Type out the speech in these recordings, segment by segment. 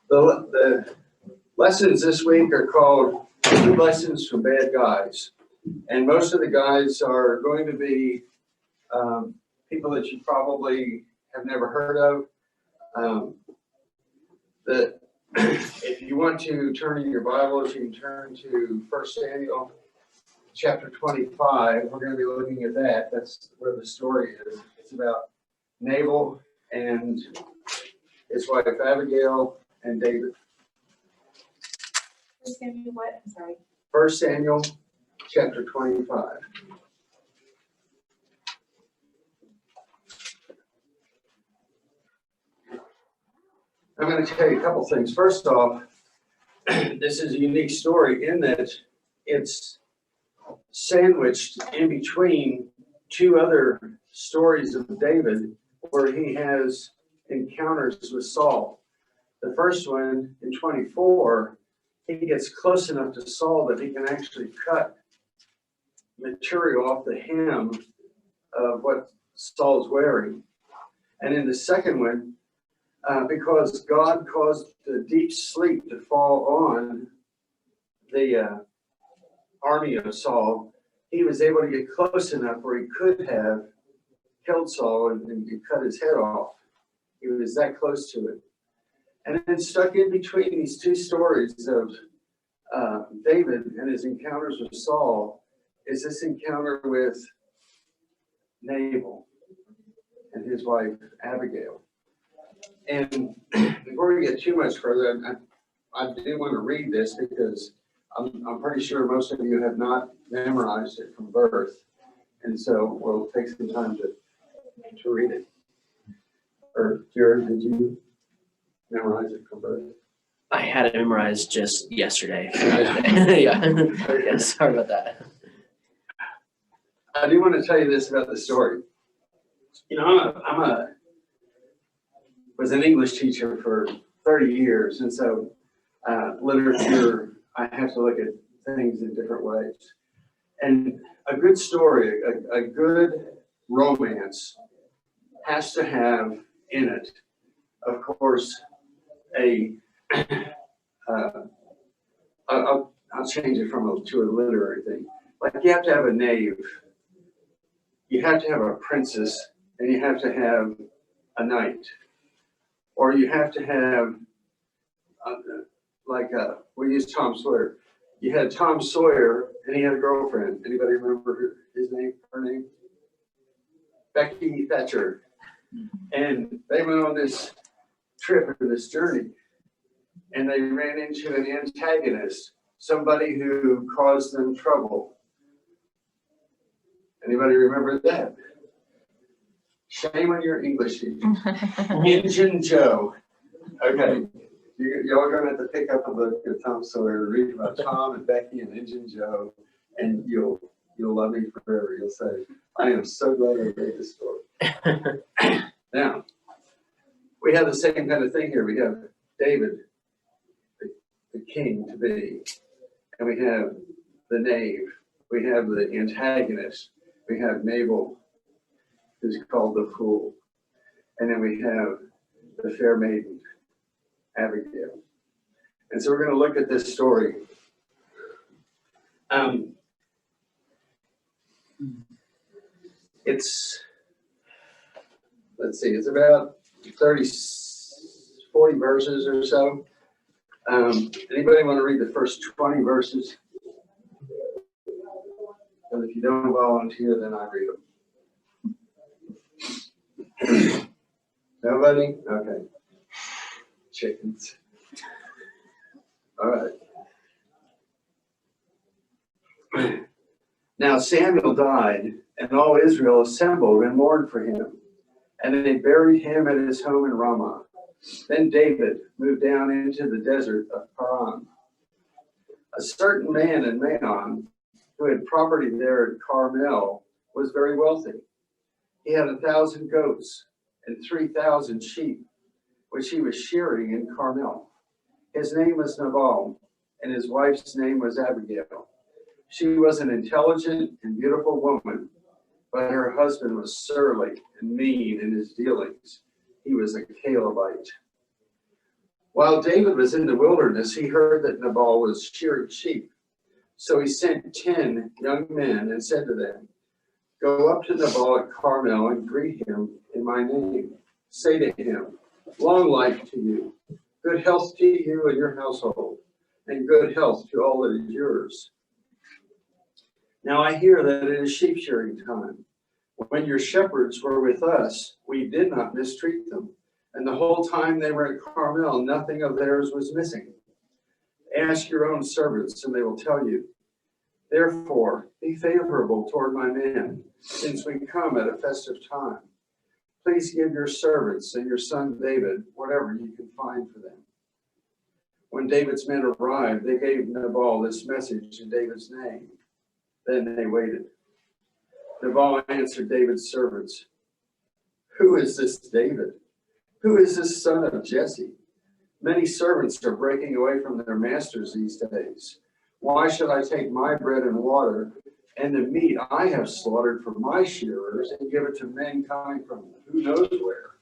The lessons this week are called Good Lessons from Bad Guys. And most of the guys are going to be people that you probably have never heard of. If you want to turn in your Bibles, you can turn to 1 Samuel chapter 25. We're going to be looking at that. That's where the story is. It's about Nabal and his wife Abigail and David. 1 Samuel what? I'm sorry. 1 Samuel chapter 25. I'm going to tell you a couple things. First off, this is a unique story in that it's sandwiched in between two other stories of David where he has encounters with Saul. The first one in 24, he gets close enough to Saul that he can actually cut material off the hem of what Saul's wearing. And in the second one, because God caused a deep sleep to fall on the army of Saul, he was able to get close enough where he could have killed Saul and cut his head off. He was that close to it. And then stuck in between these two stories of David and his encounters with Saul is this encounter with Nabal and his wife Abigail. And before we get too much further, I do want to read this because I'm pretty sure most of you have not memorized it from birth. And so we'll take some time to read it. Or Jared, did you memorize it from birth? I had it memorized just yesterday. Yeah, sorry about that. I do want to tell you this about the story. You know, I was an English teacher for 30 years, and so literature, I have to look at things in different ways. And a good story, a good romance has to have in it, of course, I'll change it to a literary thing. Like you have to have a knave, you have to have a princess, and you have to have a knight. Or you have to have, we use Tom Sawyer. You had Tom Sawyer, and he had a girlfriend. Anybody remember her name? Becky Thatcher. And they went on this trip or this journey, and they ran into an antagonist, somebody who caused them trouble. Anybody remember that? Shame on your English teacher. Injun Joe. Okay. Y'all are going to have to pick up a book of Tom Sawyer, read about Tom and Becky and Injun Joe, and you'll love me forever. You'll say, I am so glad I read this story. Now, we have the same kind of thing here. We have David, the king to be, and we have the knave. We have the antagonist. We have Nabal, who's called the fool. And then we have the fair maiden, Abigail. And so we're going to look at this story. It's about 40 verses or so. Anybody want to read the first 20 verses? And if you don't volunteer, then I read them. Nobody? Okay. Chickens. All right. Now Samuel died, and all Israel assembled and mourned for him. And they buried him at his home in Ramah. Then David moved down into the desert of Paran. A certain man in Maon, who had property there at Carmel, was very wealthy. He had 1,000 goats and 3,000 sheep, which he was shearing in Carmel. His name was Nabal, and his wife's name was Abigail. She was an intelligent and beautiful woman, but her husband was surly and mean in his dealings. He was was a Calebite. While David was in the wilderness, he heard that Nabal was shearing sheep. So he sent 10 young men and said to them, "Go up to Nabal at Carmel and greet him in my name. Say to him, 'Long life to you, good health to you and your household, and good health to all that is yours. Now I hear that it is sheep shearing time. When your shepherds were with us, we did not mistreat them, and the whole time they were at Carmel, nothing of theirs was missing. Ask your own servants, and they will tell you. Therefore, be favorable toward my men, since we come at a festive time. Please give your servants and your son David whatever you can find for them.' When David's men arrived, they gave Nabal this message in David's name. Then they waited. Nabal answered David's servants, 'Who is this David? Who is this son of Jesse? Many servants are breaking away from their masters these days. Why should I take my bread and water and the meat I have slaughtered for my shearers and give it to men coming from who knows where?'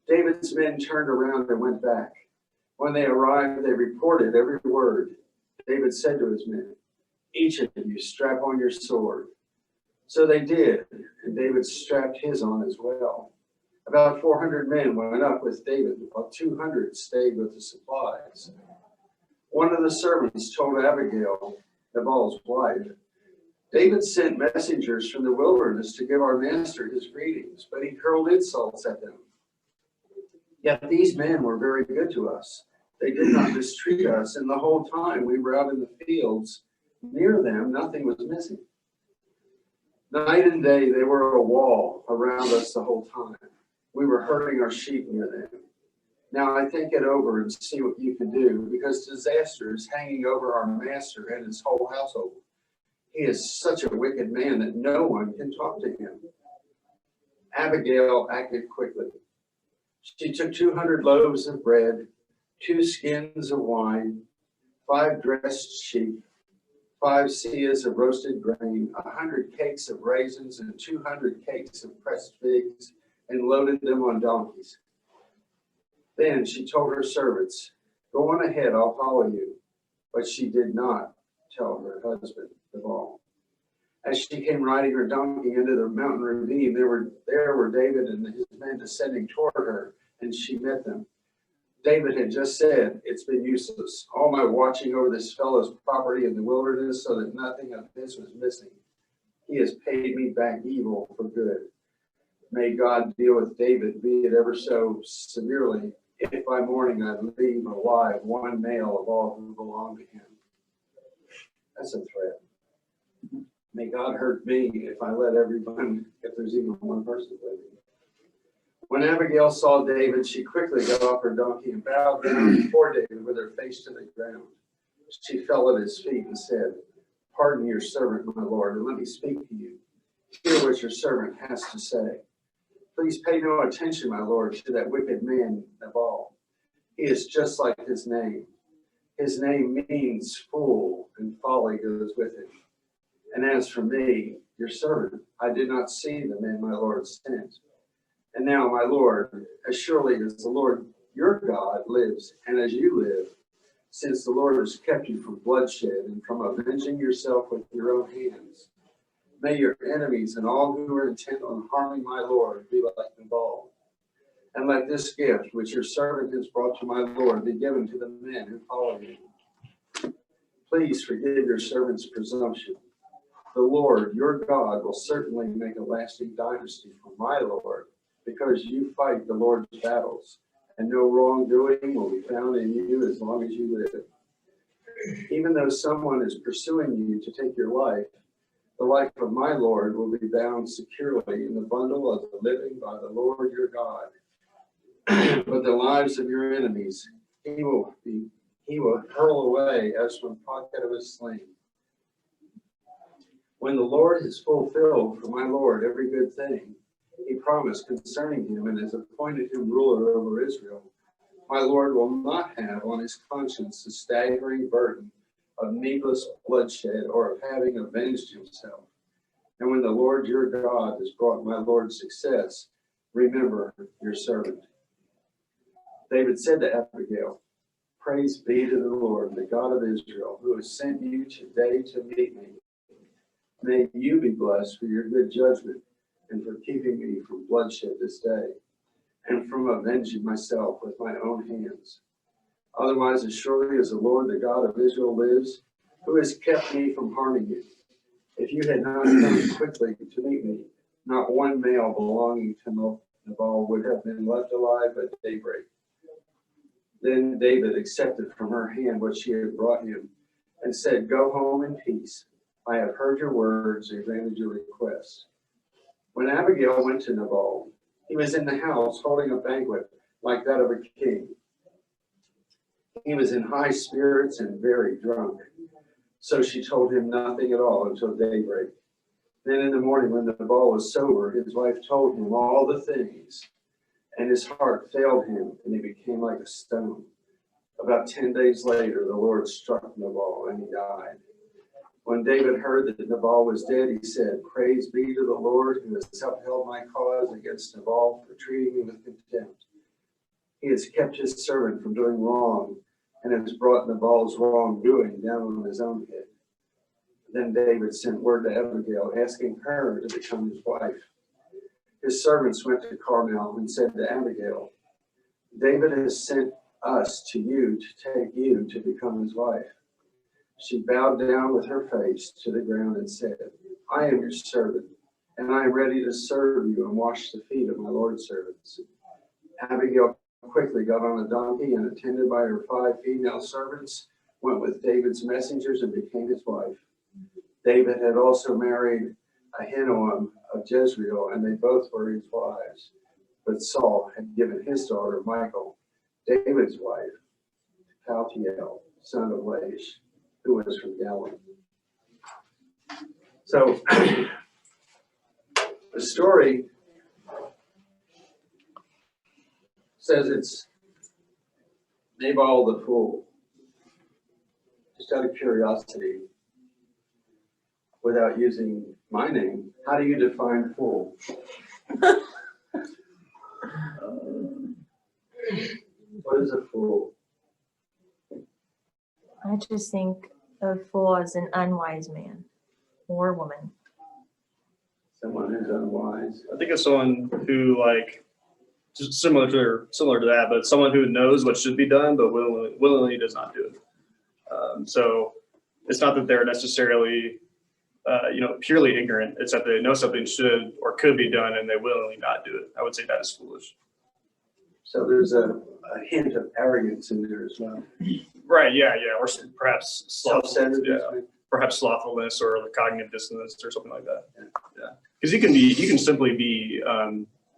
David's men turned around and went back. When they arrived, they reported every word. David said to his men, 'Each of you strap on your sword.' So they did, and David strapped his on as well. About 400 men went up with David, while 200 stayed with the supplies. One of the servants told Abigail, Nabal's wife, 'David sent messengers from the wilderness to give our master his greetings, but he hurled insults at them. Yet these men were very good to us. They did not mistreat us, and the whole time we were out in the fields near them, nothing was missing. Night and day they were a wall around us the whole time. We were herding our sheep near them. Now I think it over and see what you can do, because disaster is hanging over our master and his whole household. He is such a wicked man that no one can talk to him.' Abigail acted quickly. She took 200 loaves of bread, 2 skins of wine, 5 dressed sheep, 5 seahs of roasted grain, 100 cakes of raisins, and 200 cakes of pressed figs, and loaded them on donkeys. Then she told her servants, 'Go on ahead, I'll follow you.' But she did not tell her husband Nabal. As she came riding her donkey into the mountain ravine, there were David and his men descending toward her, and she met them. David had just said, 'It's been useless, all my watching over this fellow's property in the wilderness so that nothing of his was missing. He has paid me back evil for good. May God deal with David, be it ever so severely, if by morning I leave alive one male of all who belong to him.'" That's a threat. May God hurt me if I let everyone, if there's even one person living. When Abigail saw David, she quickly got off her donkey and bowed down before David with her face to the ground. She fell at his feet and said, "Pardon your servant, my lord, and let me speak to you. Hear what your servant has to say. Please pay no attention, my lord, to that wicked man, Nabal. He is just like his name. His name means fool, and folly goes with it. And as for me, your servant, I did not see the man my lord sent. And now, my lord, as surely as the Lord your God lives, and as you live, since the Lord has kept you from bloodshed and from avenging yourself with your own hands, may your enemies and all who are intent on harming my lord be like Nabal. And let this gift which your servant has brought to my lord be given to the men who follow you. Please forgive your servant's presumption. The Lord your God will certainly make a lasting dynasty for my lord, because you fight the Lord's battles, and no wrongdoing will be found in you as long as you live. Even though someone is pursuing you to take your life, the life of my Lord will be bound securely in the bundle of the living by the Lord your God. But the lives of your enemies he will hurl away as from pocket of a sling. When the Lord has fulfilled for my Lord every good thing he promised concerning him and has appointed him ruler over Israel, my Lord will not have on his conscience the staggering burden of needless bloodshed or of having avenged himself. And when the Lord your God has brought my Lord success, remember your servant." David said to Abigail, "Praise be to the Lord, the God of Israel, who has sent you today to meet me. May you be blessed for your good judgment and for keeping me from bloodshed this day, and from avenging myself with my own hands. Otherwise, as surely as the Lord, the God of Israel lives, who has kept me from harming you, if you had not come quickly to meet me, not one male belonging to Nabal would have been left alive at daybreak." Then David accepted from her hand what she had brought him and said, "Go home in peace. I have heard your words and granted your request." When Abigail went to Nabal, he was in the house holding a banquet like that of a king. He was in high spirits and very drunk. So she told him nothing at all until daybreak. Then in the morning, when Nabal was sober, his wife told him all the things, and his heart failed him, and he became like a stone. About 10 days later, the Lord struck Nabal, and he died. When David heard that Nabal was dead, he said, "Praise be to the Lord, who has upheld my cause against Nabal for treating me with contempt. He has kept his servant from doing wrong, and has brought Nabal's wrongdoing down on his own head." Then David sent word to Abigail, asking her to become his wife. His servants went to Carmel and said to Abigail, "David has sent us to you to take you to become his wife." She bowed down with her face to the ground and said, "I am your servant, and I am ready to serve you and wash the feet of my Lord's servants." Abigail quickly got on a donkey and, attended by her 5 female servants, went with David's messengers and became his wife. David had also married Ahinoam of Jezreel, and they both were his wives. But Saul had given his daughter Michal, David's wife, to Paltiel, son of Laish, who was from Galilee. So the story says it's Nabal the fool. Just out of curiosity, without using my name, how do you define fool? What is a fool? I just think of fool as an unwise man or woman. Someone who's unwise. I think it's someone who, like, just similar to that, but someone who knows what should be done but willingly does not do it. So it's not that they're necessarily purely ignorant. It's that they know something should or could be done and they willingly not do it. I would say that is foolish. So there's a hint of arrogance in there as well. Right? Yeah. Or perhaps Self-centered. Yeah. Perhaps slothfulness or the cognitive dissonance or something like that. Yeah. Because you can simply be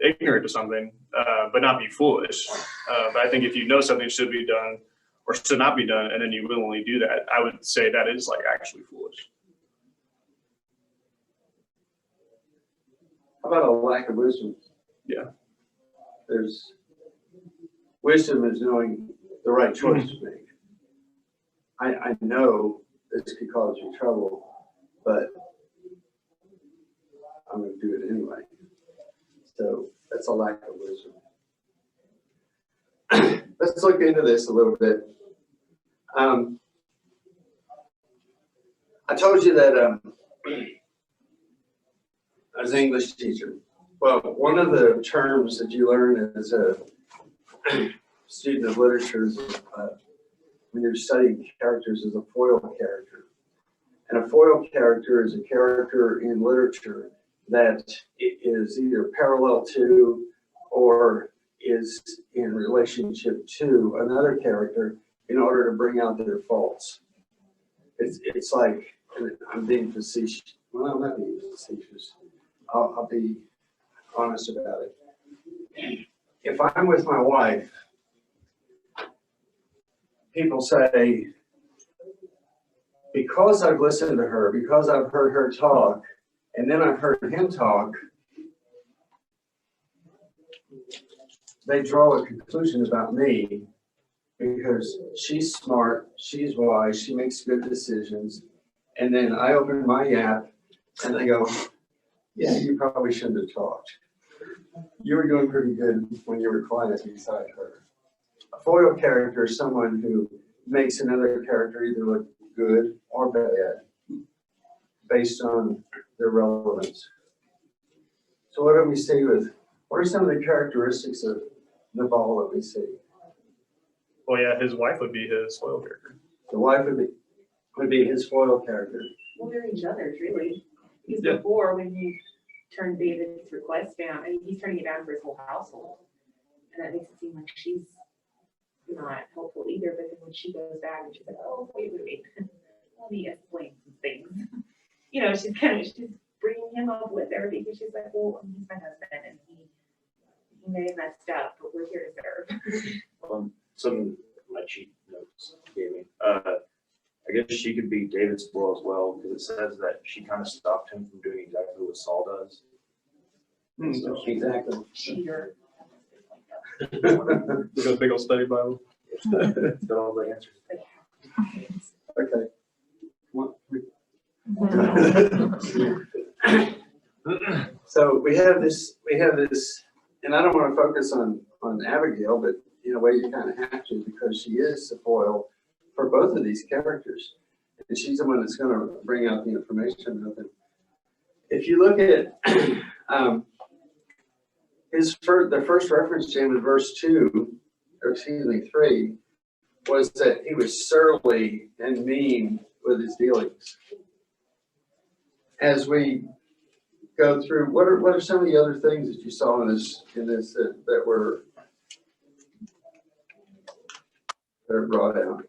ignorant to something, but not be foolish. But I think if you know something should be done or should not be done, and then you willingly do that, I would say that is like actually foolish. How about a lack of wisdom? Yeah. There's wisdom is knowing the right choice to make. I know this could cause you trouble, but I'm going to do it anyway. So that's a lack of wisdom. Let's look into this a little bit. I told you that I was an English teacher. Well, one of the terms that you learn as a student of literature is when you're studying characters is a foil character. And a foil character is a character in literature that is either parallel to or is in relationship to another character in order to bring out their faults. It's like, I'm being facetious. Well, I'm not being facetious. I'll be honest about it. If I'm with my wife, people say, because I've listened to her, because I've heard her talk, and then I've heard him talk, they draw a conclusion about me because she's smart, she's wise, she makes good decisions. And then I open my app and they go, yeah, you probably shouldn't have talked. You were doing pretty good when you were quiet beside her. A foil character is someone who makes another character either look good or bad based on their relevance. So what do we see what are some of the characteristics of Nabal that we see? Well, yeah, his wife would be his foil character. The wife would be his foil character. Well, they're each other's, really. Because Yeah. before, when he turned David's request down, I mean, he's turning it down for his whole household. And that makes it seem like she's not helpful either, but then when she goes back and she's like, oh, wait. Let me explain some things. You know, she's bringing him up with her because she's like, well, he's my husband and he may have messed up, but we're here to serve. Some of my cheat notes gave me. I guess she could be David's foil as well, because it says that she kind of stopped him from doing exactly what Saul does. So, Exactly. Cheater. Look at a big old study Bible. it's got all the answers. Okay. So we have this, and I don't want to focus on Abigail, but in a way you kind of have to, because she is the foil for both of these characters. And she's the one that's going to bring out the information with him. If you look at the first reference to him in verse 2, or excuse me, 3, was that he was surly and mean with his dealings. As we go through, what are some of the other things that you saw in this that were brought out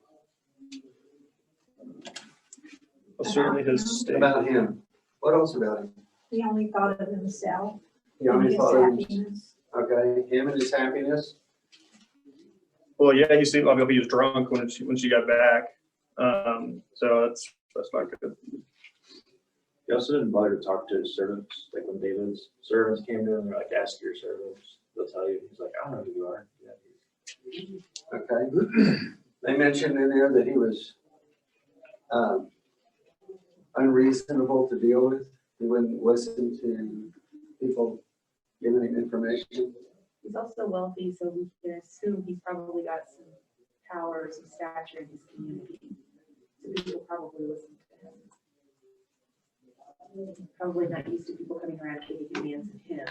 Well, certainly his state. about him? What else about him? He only thought of himself. He only his thought of happiness. okay, him and his happiness. Well, yeah, he seemed like he was drunk when she got back. So that's not good. He also didn't bother to talk to his servants. Like when David's servants came to him, they're like, ask your servants. They'll tell you. He's like, I don't know who you are. Yeah. Okay. They mentioned in there that he was unreasonable to deal with. He wouldn't listen to people giving him information. He's also wealthy, so we can assume he's probably got some power, some stature in his community. So people probably listen to him. Probably not used to people coming around giving demands of him.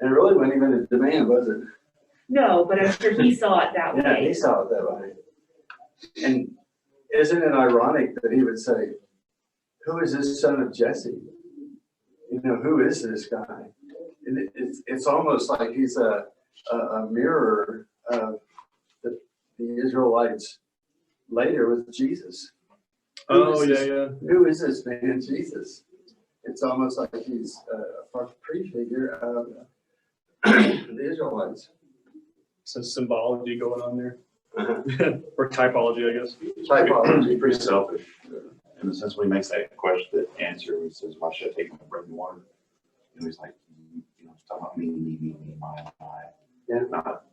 And it really wasn't even a demand, was it? No, but I'm sure he saw it that Yeah, way. he saw it that way. And isn't it ironic that he would say, who is this son of Jesse? You know, who is this guy? And it's almost like he's a mirror of the Israelites later with Jesus. Oh, yeah. Who is this man, Jesus? It's almost like he's a prefigure of the Israelites. Some symbology going on there. Uh-huh. Or typology, I guess. Typology. Pretty selfish. In the sense when he makes that question, that answer, he says, why should I take my bread and water? And he's like, you know, it's talking about me, my. Yeah. Not,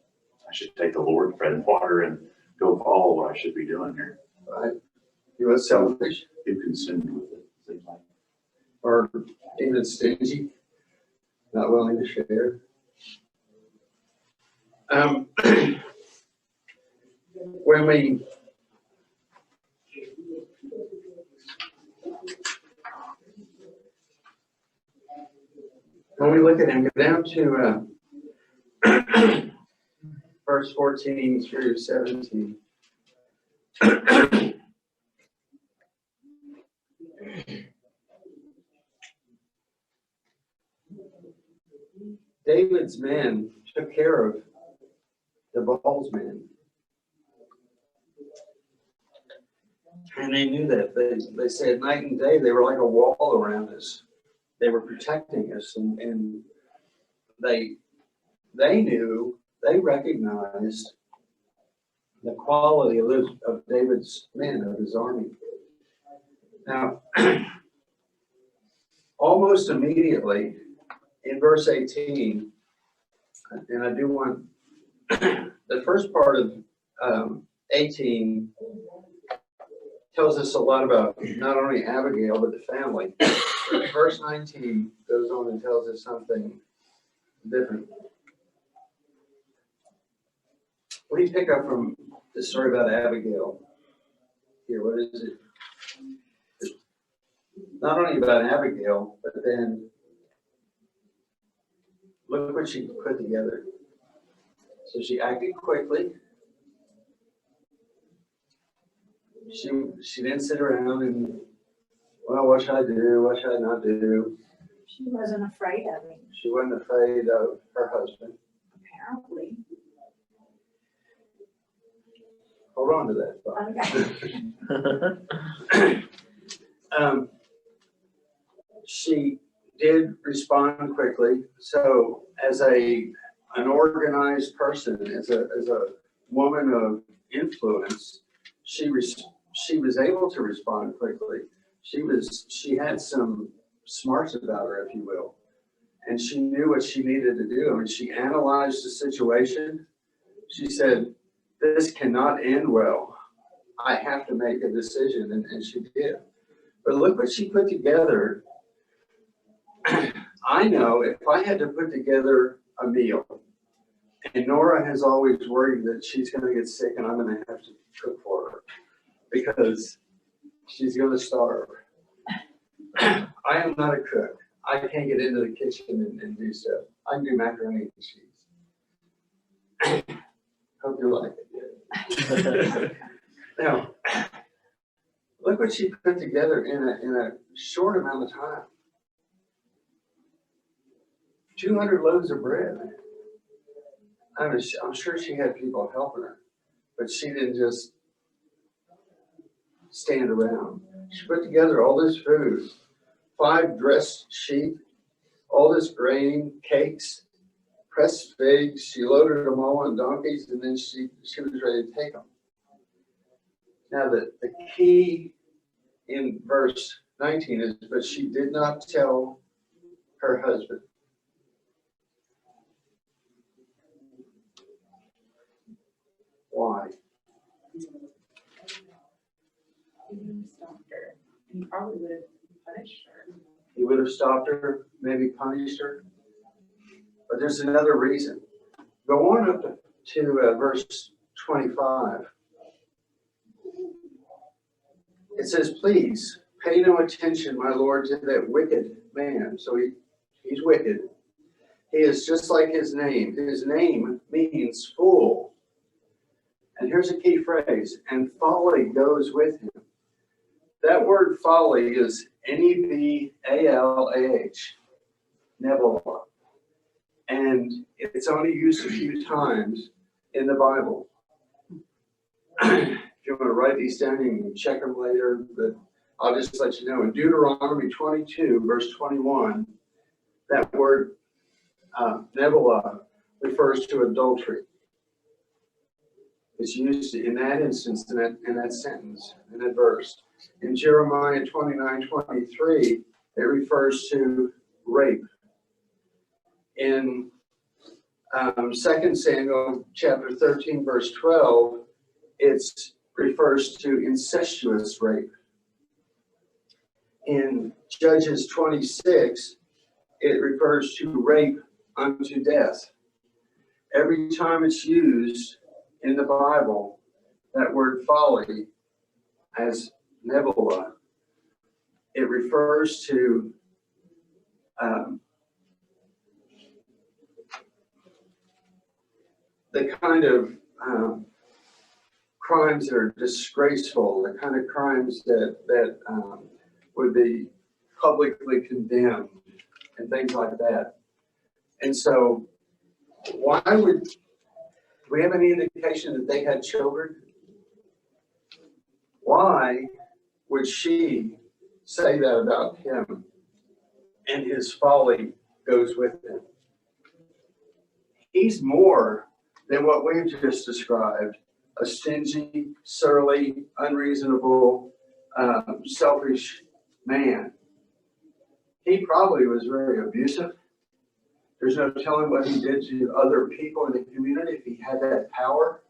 I should take the Lord's bread and water and go follow what I should be doing here. Right. He was selfish Get consumed with it, seems like. or even stingy, not willing to share. When we look at him, go down to verse 14 through 17. David's men took care of Nabal's men. And they knew that. They said night and day, they were like a wall around us. They were protecting us, and they knew, they recognized the quality of David's men, of his army. Now, almost immediately in verse 18, and I do want the first part of 18 tells us a lot about not only Abigail, but the family. Verse 19 goes on and tells us something different. What do you pick up from the story about Abigail? Here, what is it? It's not only about Abigail, but then look what she put together. So she acted quickly. She didn't sit around and, well, what should I do? What should I not do? She wasn't afraid of him, She wasn't afraid of her husband. apparently. Hold on to that thought. Okay. She did respond quickly. So as an organized person, as a woman of influence, she was able to respond quickly. She had some smarts about her, if you will, and she knew what she needed to do. I mean, she analyzed the situation. She said, "This cannot end well. I have to make a decision," and she did. But look what she put together. I know if I had to put together a meal, and Nora has always worried that she's going to get sick and I'm going to have to cook for her because she's going to starve. I am not a cook. I can't get into the kitchen and do stuff. I can do macaroni and cheese. Hope you like it. Now, look what she put together in a short amount of time. 200 loaves of bread. I'm sure she had people helping her, but she didn't just stand around. She put together all this food, 5 dressed sheep, all this grain, cakes, pressed figs. She loaded them all on donkeys, and then she was ready to take them. Now, the key in verse 19 is, but she did not tell her husband. Why? He would have stopped her, and he probably would have punished her. He would have stopped her, maybe punished her. But there's another reason. Go on up to verse 25. It says, "Please pay no attention, my lord, to that wicked man." So he's wicked. He is just like his name. His name means fool. And here's a key phrase, and folly goes with him. That word folly is Nebalah, Nabal. And it's only used a few times in the Bible. If you want to write these down, you can check them later, but I'll just let you know. In Deuteronomy 22, verse 21, that word Nebalah refers to adultery. It's used in that instance, in that sentence, in that verse. In Jeremiah 29:23, it refers to rape. In 2 Samuel chapter 13, verse 12, it refers to incestuous rape. In Judges 26, it refers to rape unto death. Every time it's used in the Bible, that word folly as Nebalah, it refers to the kind of crimes that are disgraceful, the kind of crimes that would be publicly condemned and things like that. And so why would, do we have any indication that they had children? Why would she say that about him and his folly goes with him? He's more than what we've just described, a stingy, surly, unreasonable, selfish man. He probably was very abusive. There's no telling what he did to other people in the community if he had that power,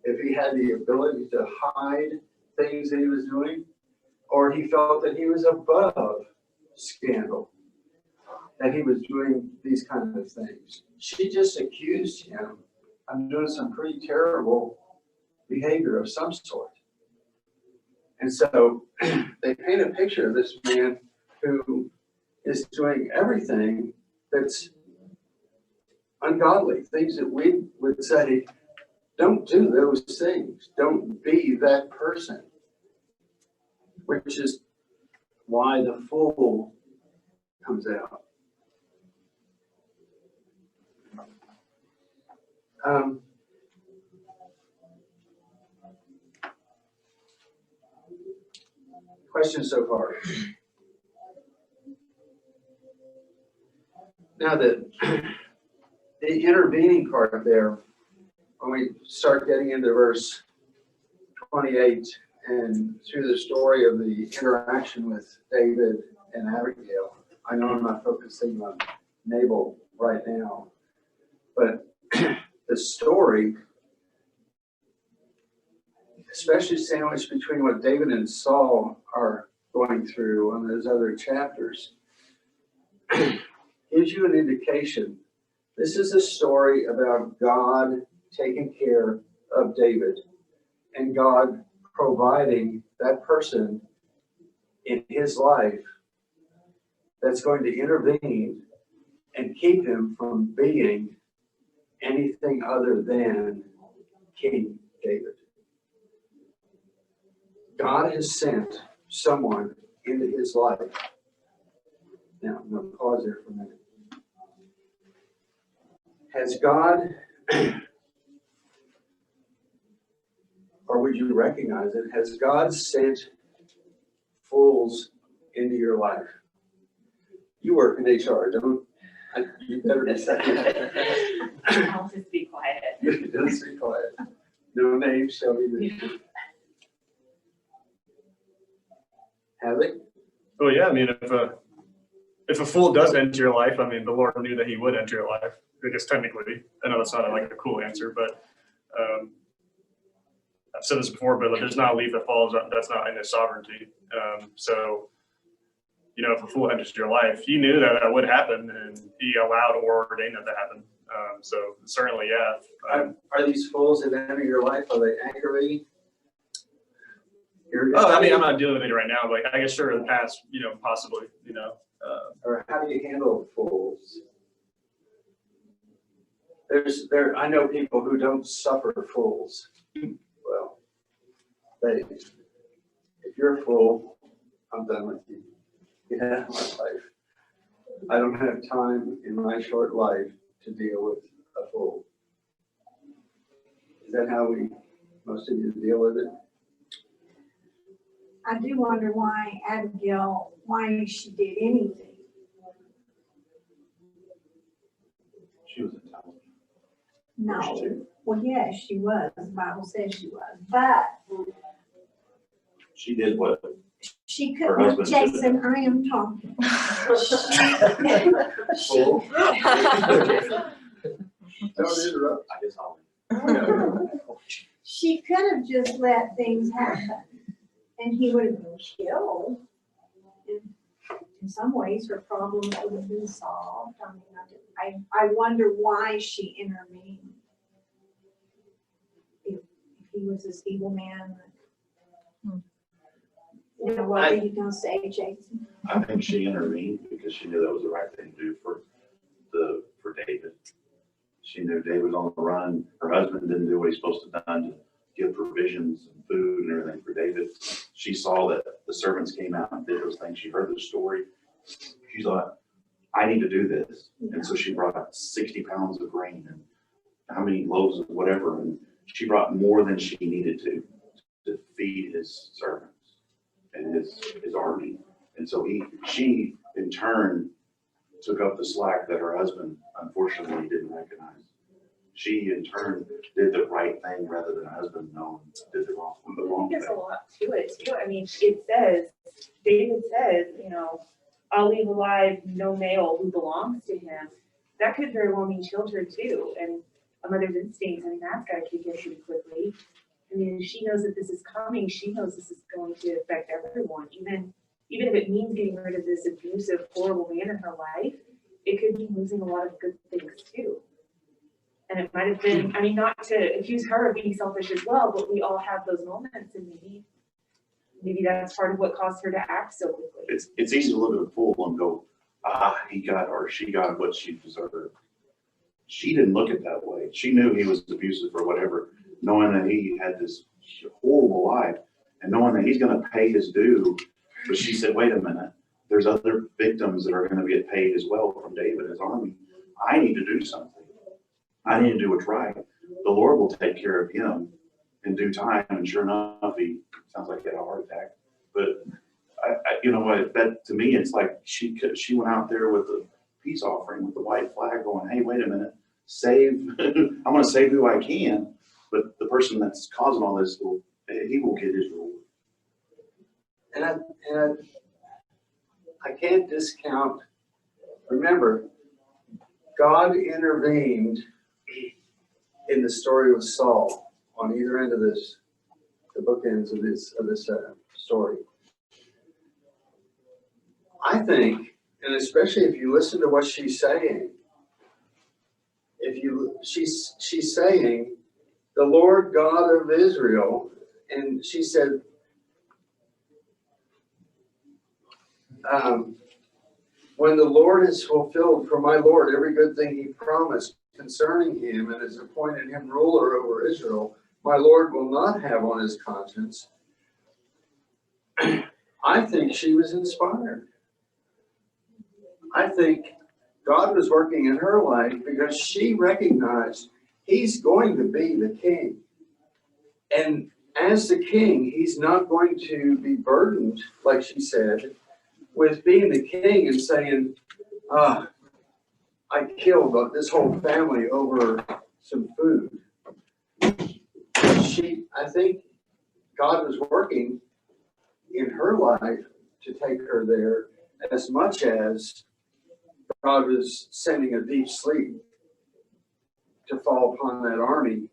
if he had the ability to hide things that he was doing, or he felt that he was above scandal, that he was doing these kinds of things. She just accused him of doing some pretty terrible behavior of some sort. And so they paint a picture of this man who is doing everything that's ungodly, things that we would say, don't do those things. Don't be that person. Which is why the fool comes out. Questions so far? Now the intervening part there, when we start getting into verse 28 and through the story of the interaction with David and Abigail, I know I'm not focusing on Nabal right now, but the story, especially sandwiched between what David and Saul are going through on those other chapters, gives you an indication. This is a story about God taking care of David and God providing that person in his life that's going to intervene and keep him from being anything other than King David. God has sent someone into his life. Now, I'm going to pause there for a minute. Has God, or would you recognize it, has God sent fools into your life? You work in HR, don't you? Better say that. I'll just be quiet. Just be quiet. No names shall be mentioned. Have they? Oh yeah, I mean, if a fool does enter your life, I mean, the Lord knew that he would enter your life. I guess technically, I know that's not like a cool answer, but I've said this before, but there's not a leaf that falls that's not in his sovereignty. So, you know, if a fool enters your life, he knew that that would happen, and he allowed or ordained that to happen. So certainly, yeah. Are these fools that enter your life, are they aggravating? Oh, I mean, I'm not dealing with it right now, but I guess sure in the past, you know, possibly, you know. Or how do you handle fools? I know people who don't suffer fools. Well, if you're a fool, I'm done with you. Get out of my life. I don't have time in my short life to deal with a fool. Is that how most of you deal with it? I do wonder why Abigail, why she did anything. She was intelligent. No, well, yes, she was, the Bible says she was, but She did what? she Her couldn't, husband should have Jason, I am talking. Fool? Don't interrupt. I guess I'll. She could have just let things happen, and he would have been killed. In some ways, her problems would have been solved. I mean, I wonder why she intervened. If he was this evil man. You know, what were you gonna say, Jason? I think she intervened because she knew that was the right thing to do for David. She knew David was on the run. Her husband didn't do what he's supposed to have done to give provisions and food and everything for David. She saw that the servants came out and did those things. She heard the story. She thought, I need to do this. And so she brought 60 pounds of grain and how many loaves of whatever. And she brought more than she needed to feed his servants and his army. And so she in turn took up the slack that her husband unfortunately didn't recognize. She in turn did the right thing rather than her husband did the wrong I thing. think there's a lot to it too. I mean, it says, David says, you know, I'll leave alive no male who belongs to him. That could very well mean children too. And a mother's instincts, I mean, that's got to kick in pretty quickly. I mean, if she knows that this is coming, she knows this is going to affect everyone, even if it means getting rid of this abusive, horrible man in her life, it could be losing a lot of good things too. And it might have been, I mean, not to accuse her of being selfish as well, but we all have those moments, and maybe that's part of what caused her to act so quickly. It's easy to look at a fool and go, he got or she got what she deserved. She didn't look at it that way. She knew he was abusive or whatever, knowing that he had this horrible life and knowing that he's going to pay his due. But she said, wait a minute, there's other victims that are going to get paid as well from David and his army. I need to do something. I need to do what's right. The Lord will take care of him in due time. And sure enough, he sounds like he had a heart attack. But you know what? That to me, it's like she went out there with a peace offering with the white flag, going, "Hey, wait a minute, save! I'm going to save who I can." But the person that's causing all this will get his reward. And I can't discount. Remember, God intervened in the story of Saul on either end of this, the bookends of this story. I think, and especially if you listen to what she's saying, she's saying, the Lord God of Israel, and she said, when the Lord has fulfilled for my Lord every good thing he promised concerning him and has appointed him ruler over Israel, my Lord will not have on his conscience. I think she was inspired. I think God was working in her life because she recognized he's going to be the king. And as the king, he's not going to be burdened, like she said, with being the king and saying, I killed this whole family over some food. I think God was working in her life to take her there as much as God was sending a deep sleep to fall upon that army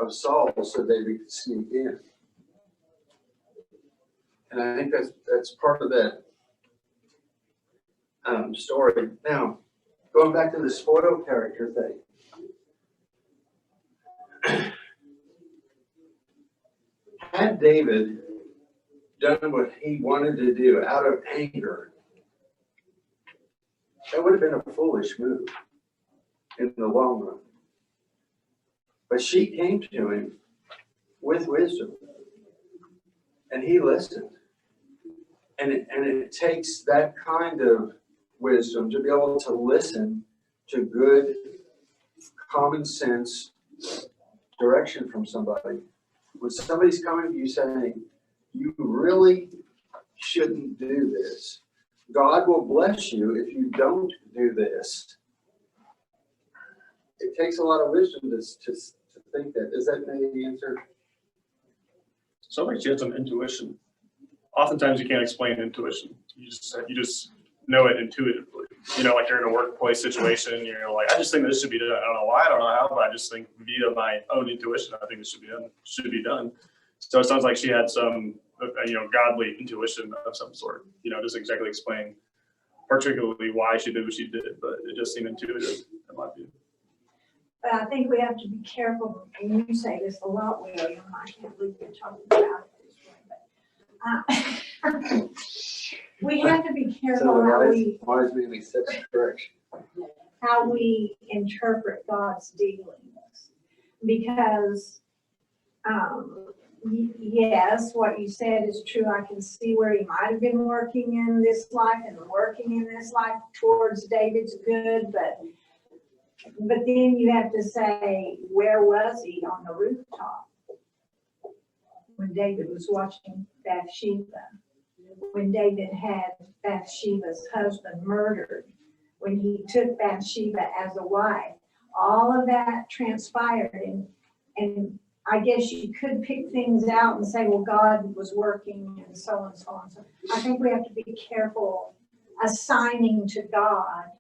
of Saul so David could sneak in. And I think that's part of that story. Now, going back to the spoiled character thing. Had David done what he wanted to do out of anger, that would have been a foolish move in the long run. But she came to him with wisdom, and he listened. And it takes that kind of wisdom to be able to listen to good, common sense direction from somebody. When somebody's coming to you saying, you really shouldn't do this, God will bless you if you don't do this. It takes a lot of wisdom to think that. Does that maybe answer? So like she had some intuition. Oftentimes you can't explain intuition. You just know it intuitively. You know, like you're in a workplace situation, you're like, I just think this should be done. I don't know why, I don't know how, but I just think via my own intuition, I think this should be done. So it sounds like she had some, godly intuition of some sort. Just exactly explain particularly why she did what she did, but it just seemed intuitive in my view. But I think we have to be careful, and you say this a lot, William, I can't believe you're talking about it this way, but we have to be careful wise man accepts correction. how we interpret God's dealings. Because, yes, what you said is true. I can see where he might have been working in this life and working in this life towards David's good, but then you have to say, where was he on the rooftop when David was watching Bathsheba? When David had Bathsheba's husband murdered, when he took Bathsheba as a wife, all of that transpired. And I guess you could pick things out and say, well, God was working and so on and so on. So I think we have to be careful assigning to God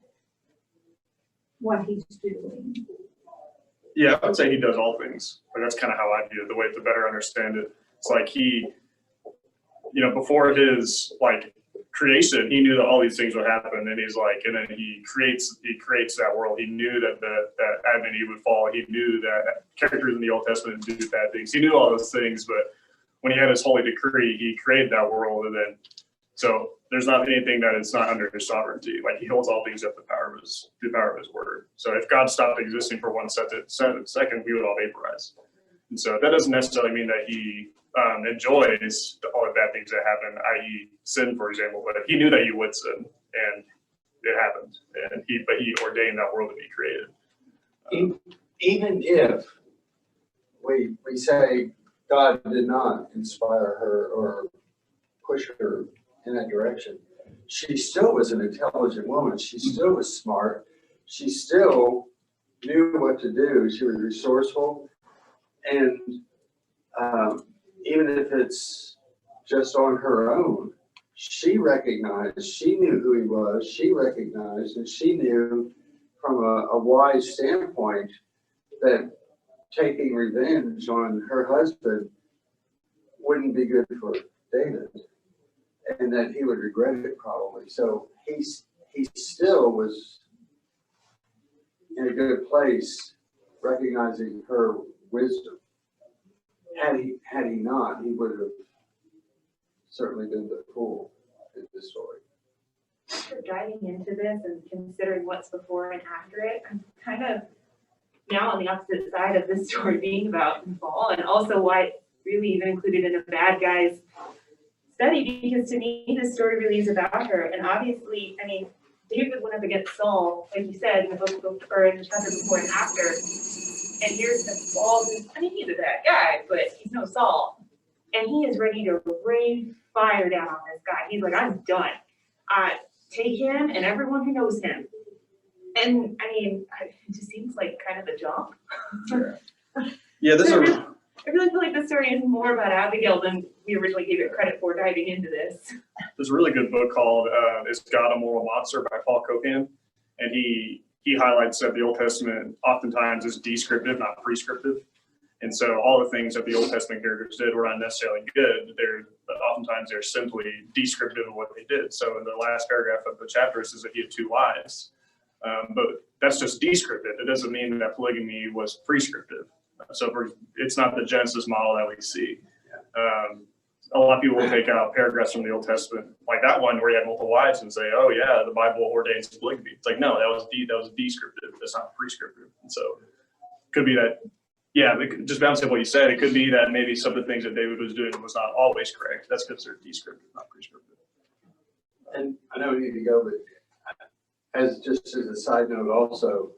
what he's doing. Yeah, I would say he does all things. Like that's kind of how I view it, the way to better understand it. It's like he, before his like creation, he knew that all these things would happen, and he's like, and then he creates that world. He knew that that Adam and Eve would fall. He knew that characters in the Old Testament would do bad things. He knew all those things, but when he had his holy decree, he created that world, and then so there's not anything that is not under his sovereignty. Like he holds all things up the power of his word. So if God stopped existing for 1 second, we would all vaporize. And so that doesn't necessarily mean that he enjoys all the bad things that happen, i.e. sin, for example, but he knew that he would sin, and it happened. And he ordained that world to be created. Even if we say God did not inspire her or push her in that direction, she still was an intelligent woman. She still was smart. She still knew what to do. She was resourceful. And even if it's just on her own, she recognized, she knew who he was, she recognized, and she knew from a wise standpoint that taking revenge on her husband wouldn't be good for David, and that he would regret it probably. So he still was in a good place, recognizing her wisdom. Had he not, he would have certainly been the fool in this story. After diving into this and considering what's before and after it, I'm kind of now on the opposite side of this story being about Nabal, and also why it's really even included in a bad guy's study, because to me this story really is about her. And obviously, I mean, David went up against Saul, like you said, in the book or in the chapter before and after. And here's Nabal, I mean, he's a bad guy, but he's no Saul. And he is ready to rain fire down on this guy. He's like, I'm done. Take him and everyone who knows him. And I mean, it just seems like kind of a jump. Yeah, I really feel like this story is more about Abigail than we originally gave it credit for diving into this. There's a really good book called "Is God a Moral Monster" by Paul Copan, and he highlights that the Old Testament oftentimes is descriptive, not prescriptive. And so all the things that the Old Testament characters did were not necessarily good. Oftentimes they're simply descriptive of what they did. So in the last paragraph of the chapter, it says that he had 2 wives. But that's just descriptive. It doesn't mean that polygamy was prescriptive. So it's not the Genesis model that we see. A lot of people will take out paragraphs from the Old Testament, like that one where he had multiple wives, and say, "Oh yeah, the Bible ordains polygamy." It's like, no, that was descriptive. That's not prescriptive. And so, could be that, yeah, just bouncing what you said, it could be that maybe some of the things that David was doing was not always correct. That's considered descriptive, not prescriptive. And I know we need to go, but just as a side note also,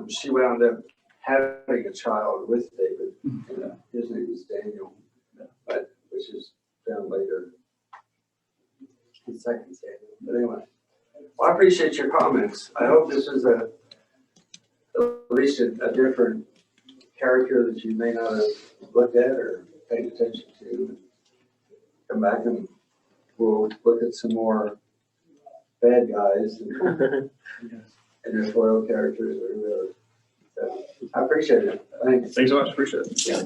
she wound up having a child with David. His name was Daniel, which is found later in 2 Samuel. But anyway, well, I appreciate your comments. I hope this is at least a different character that you may not have looked at or paid attention to. Come back and we'll look at some more bad guys and their foil characters or whoever. So I appreciate it. Thanks. Thanks so much. Appreciate it. Yeah.